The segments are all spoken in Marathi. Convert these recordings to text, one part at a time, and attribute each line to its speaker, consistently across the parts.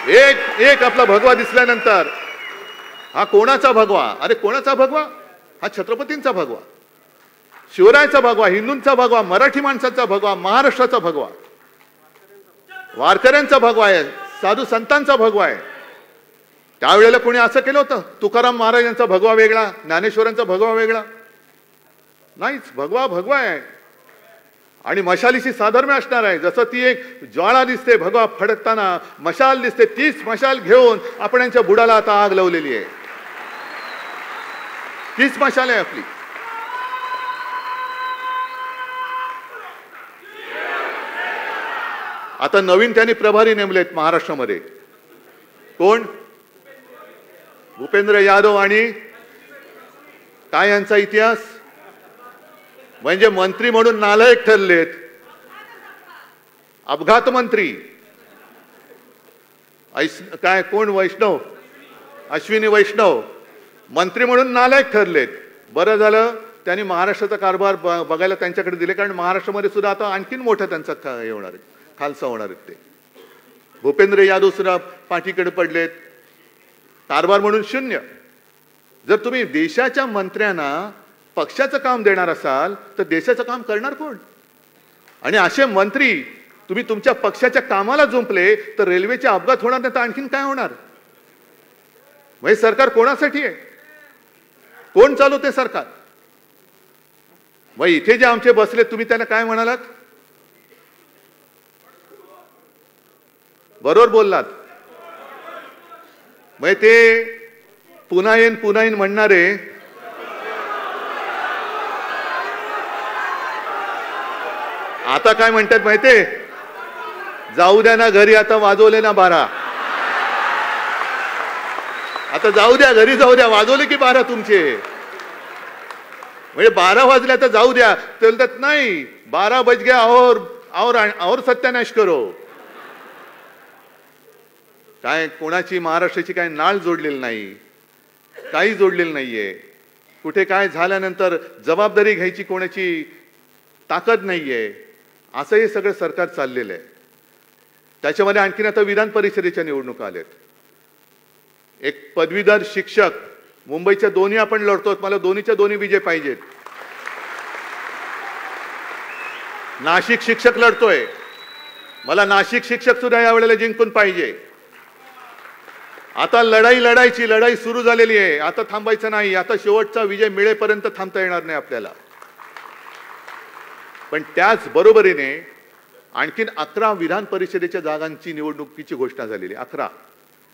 Speaker 1: एक एक आपला भगवा दिसल्यानंतर हा कोणाचा भगवा? अरे कोणाचा भगवा? हा छत्रपतींचा भगवा, शिवरायाचा भगवा, हिंदूंचा भगवा, मराठी माणसाचा भगवा, महाराष्ट्राचा भगवा, वारकऱ्यांचा भगवा आहे, साधू संतांचा भगवा आहे. त्यावेळेला कोणी असं केलं होतं? तुकाराम महाराजांचा भगवा वेगळा, ज्ञानेश्वरांचा भगवा वेगळा? नाहीच. भगवा भगवा आहे आणि मशालीशी साधर्म्य असणार आहे. जसं ती एक ज्वाळा दिसते भगवा फडकताना, मशाल दिसते, तीच मशाल घेऊन आपण यांच्या बुडाला आता आग लावलेली आहे. तीच मशाल आहे आपली. आता नवीन त्यांनी प्रभारी नेमलेत महाराष्ट्रामध्ये. कोण? भूपेंद्र यादव. आणि काय यांचा इतिहास? म्हणजे मंत्री म्हणून नालायक ठरलेत, अपघात मंत्री. काय कोण? वैष्णव, अश्विनी वैष्णव मंत्री म्हणून नालायक ठरलेत. बरं झालं त्यांनी महाराष्ट्राचा कारभार बघायला त्यांच्याकडे दिले, कारण महाराष्ट्रामध्ये सुद्धा आता आणखीन मोठं त्यांचा हे होणार आहे, खालसा होणार आहेत ते. भूपेंद्र यादव सुद्धा पाठीकडे पडलेत, कारभार म्हणून शून्य. जर तुम्ही देशाच्या मंत्र्यांना पक्षाचं काम देणार असाल तर देशाचं काम करणार कोण? आणि असे मंत्री तुम्ही तुमच्या पक्षाच्या कामाला जुंपले तर रेल्वेचे अपघात होणार नाही तर आणखीन काय होणार? म्हणजे सरकार कोणासाठी आहे? कोण चालवते सरकार? मग इथे जे आमचे बसले तुम्ही त्यांना काय म्हणालात? बरोबर बोललात. मग ते पुन्हा येईन म्हणणारे आता काय म्हणतात माहितीये? जाऊ द्या ना घरी, आता वाजवले ना 12. आता जाऊ द्या घरी, जाऊ द्या, वाजवले की 12 तुमचे. म्हणजे 12 वाजले आता जाऊ द्या. ते बोलतात नाही 12 बज गया और सत्यानाश करो. काय कोणाची महाराष्ट्राची काय नाळ जोडलेली नाही, काही जोडलेलं नाहीये. कुठे काय झाल्यानंतर जबाबदारी घ्यायची कोणाची ताकद नाहीये. असं हे सगळं सरकार चाललेलं आहे. त्याच्यामध्ये आणखीन आता विधान परिषदेच्या निवडणुका आल्यात. एक पदवीधर शिक्षक, मुंबईच्या दोन्ही आपण लढतो, मला दोन्हीच्या दोन्ही विजय पाहिजेत. नाशिक शिक्षक लढतोय, मला नाशिक शिक्षक सुद्धा यावेळेला जिंकून पाहिजे. आता लढाई सुरू झालेली आहे. आता थांबायचं नाही. आता शेवटचा विजय मिळेपर्यंत थांबता येणार नाही आपल्याला. पण त्याच बरोबरीने आणखीन 11 विधान परिषदेच्या जागांची निवडणुकीची घोषणा झालेली. 11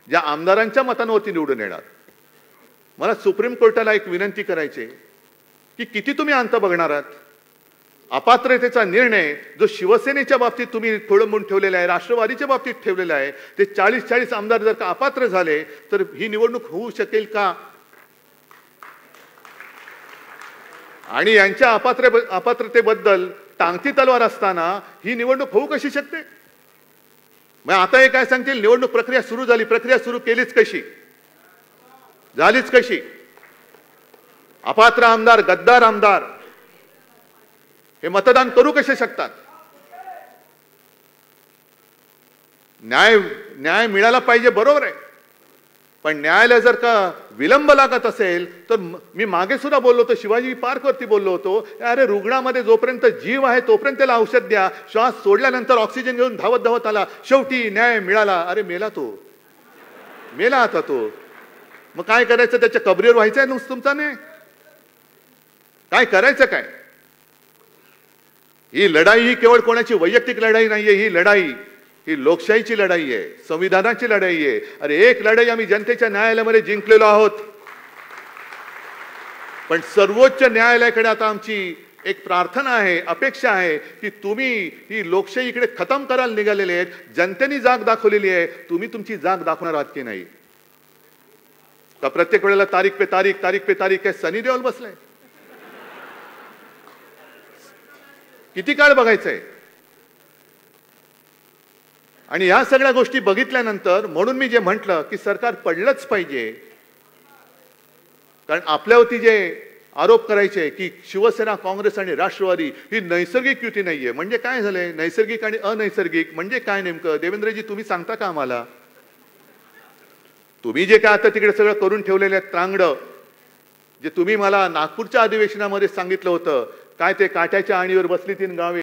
Speaker 1: ज्या आमदारांच्या मतांवरती निवडून येणार. मला सुप्रीम कोर्टाला एक विनंती करायची की किती तुम्ही अंत बघणार आहात? अपात्रतेचा निर्णय जो शिवसेनेच्या बाबतीत तुम्ही खोळंबून ठेवलेला आहे, राष्ट्रवादीच्या बाबतीत ठेवलेला आहे, ते 40 आमदार जर का अपात्र झाले तर ही निवडणूक होऊ शकेल का? आणि यांच्या अपात्रतेबद्दल टांगती तलवार असताना ही निवडणूक होऊ कशी शकते? मग आता हे काय सांगतील? निवडणूक प्रक्रिया सुरू झाली. प्रक्रिया सुरू केलीच कशी? झालीच कशी? अपात्र आमदार, गद्दार आमदार हे मतदान करू कसे शकतात? न्याय मिळाला पाहिजे, बरोबर आहे. पण न्यायालय जर का विलंब लागत असेल तर मी मागे सुद्धा बोललो होतो, शिवाजी पार्कवरती बोललो होतो, अरे रुग्णामध्ये जोपर्यंत जीव आहे तोपर्यंत त्याला औषध द्या. श्वास सोडल्यानंतर ऑक्सिजन घेऊन धावत आला, शेवटी न्याय मिळाला. अरे मेला तो, मेला आता तो. मग काय करायचं? त्याच्या कबरीवर व्हायचंय नुसतं तुमचा नाही? काय करायचं काय? ही लढाई ही केवळ कोणाची वैयक्तिक लढाई नाहीये. ही लढाई ही लोकशाहीची लढाई आहे, संविधानाची लढाई आहे. अरे एक लढाई आम्ही जनतेच्या न्यायालयामध्ये जिंकलेलो आहोत. पण सर्वोच्च न्यायालयाकडे आता आमची एक प्रार्थना आहे, अपेक्षा आहे की तुम्ही ही लोकशाही इकडे खतम करायला निघालेले आहेत. जनतेने जाग दाखवलेली आहे, तुम्ही तुमची जाग दाखवणार आहात की नाही? का प्रत्येक वेळेला तारीख पे तारीख काय सनी देओल बसलाय? किती काळ बघायचंय? आणि या सगळ्या गोष्टी बघितल्यानंतर म्हणून मी जे म्हटलं की सरकार पडलंच पाहिजे. कारण आपल्यावरती जे आरोप करायचे की शिवसेना, काँग्रेस आणि राष्ट्रवादी ही नैसर्गिक युती नाहीये. म्हणजे काय झालंय? नैसर्गिक आणि अनैसर्गिक म्हणजे काय नेमकं? देवेंद्रजी तुम्ही सांगता का आम्हाला? तुम्ही जे काय आता तिकडे सगळं करून ठेवलेलं आहे त्रांगडं, जे तुम्ही मला नागपूरच्या अधिवेशनामध्ये सांगितलं होतं, काय ते काट्याच्या आणीवर बसली तीन गावे